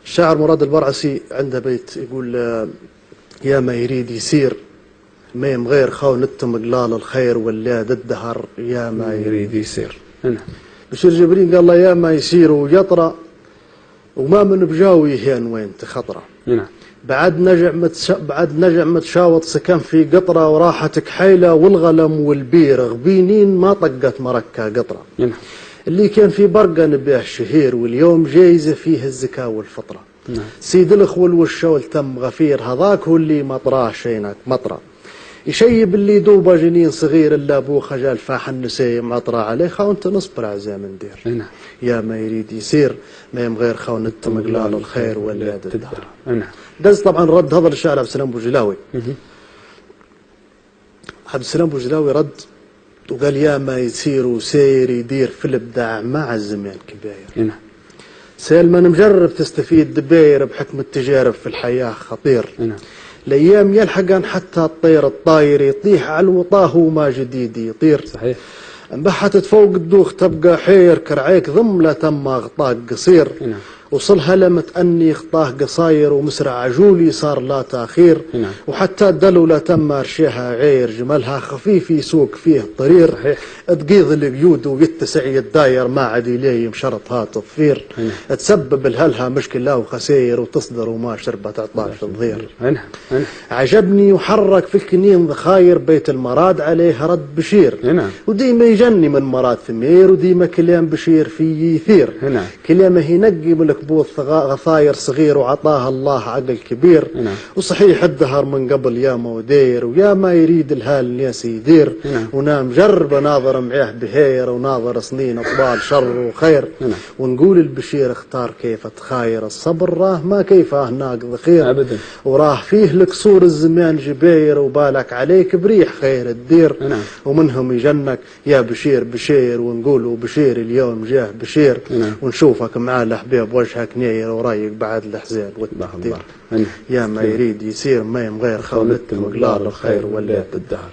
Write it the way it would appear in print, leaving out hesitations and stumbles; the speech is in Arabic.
الشاعر مراد البرعسي عنده بيت يقول يا ما يريد يسير ميم غير خون مقلال الخير ولاد الدهر يا ما يريد يسير. بشير جبرين قال له يا ما يسير ويطرى وما من بجاوي هين وين تخطره. بعد نجع متشاوط سكن في قطرة وراحتك حيلة والغلم والبير غبينين ما طقت مركة قطرة. اللي كان في برقة نبيه شهير واليوم جايزة فيه الزكاة والفطرة. سيد الخول والشول تم غفير هذاك هو اللي مطراه شينك مطرة يشيب اللي دوبه جنين صغير الا ابوه خجال فاح النسيم مطرة عليه خاونت نصبر عزام ندير. يا ما يريد يسير ما يم غير خاونت مقلال الخير ولاد الدهر. دز طبعا رد هذا الشاعر عبد السلام بوجلاوي. عبد السلام بوجلاوي رد وقال يا ما يسير وسير يدير في الابداع مع الزمان كباير. سالما مجرب تستفيد دباير بحكم التجارب في الحياة خطير. الايام يلحقن حتى الطير الطاير يطيح على الوطاه وما جديد يطير. صحيح. انبحتت فوق الدوخ تبقى حير كرعيك ضملة تم غطاك قصير. وصلها لمت أني خطاه قصاير ومسرع عجولي صار لا تأخير. وحتى الدلولة تم رشيها عير جملها خفيف يسوق فيه الطرير. تقيض القيود ويتسع الداير ما عاد ليه مشرطها تطفير. تسبب الهلها مشكلة وخسير وتصدر وما شربت عطاش الضير. عجبني وحرك في الكنين ذخاير بيت المراد عليه رد بشير. وديما يجني من مراد ثمير وديما كلام بشير فيه يثير. كلامه ينقي من بوث غفاير صغير وعطاها الله عقل كبير. وصحيح الدهر من قبل يا مودير ويا ما يريد الهال الناس يدير. ونام جرب ناظر معاه بهير وناظر سنين طوال شر وخير. ونقول البشير اختار كيف تخاير الصبر راه ما كيفه ناقض خير ابدا. وراه فيه لكسور الزمان جباير وبالك عليك بريح خير الدير. ومنهم يجنك يا بشير بشير ونقولوا بشير اليوم جاه بشير. ونشوفك مع الحبيب وجهك نير ورايق بعد الحزاب والتقدير. يا ما يريد يسير ما يم غير خولت مقلال الخير ولات الدهر.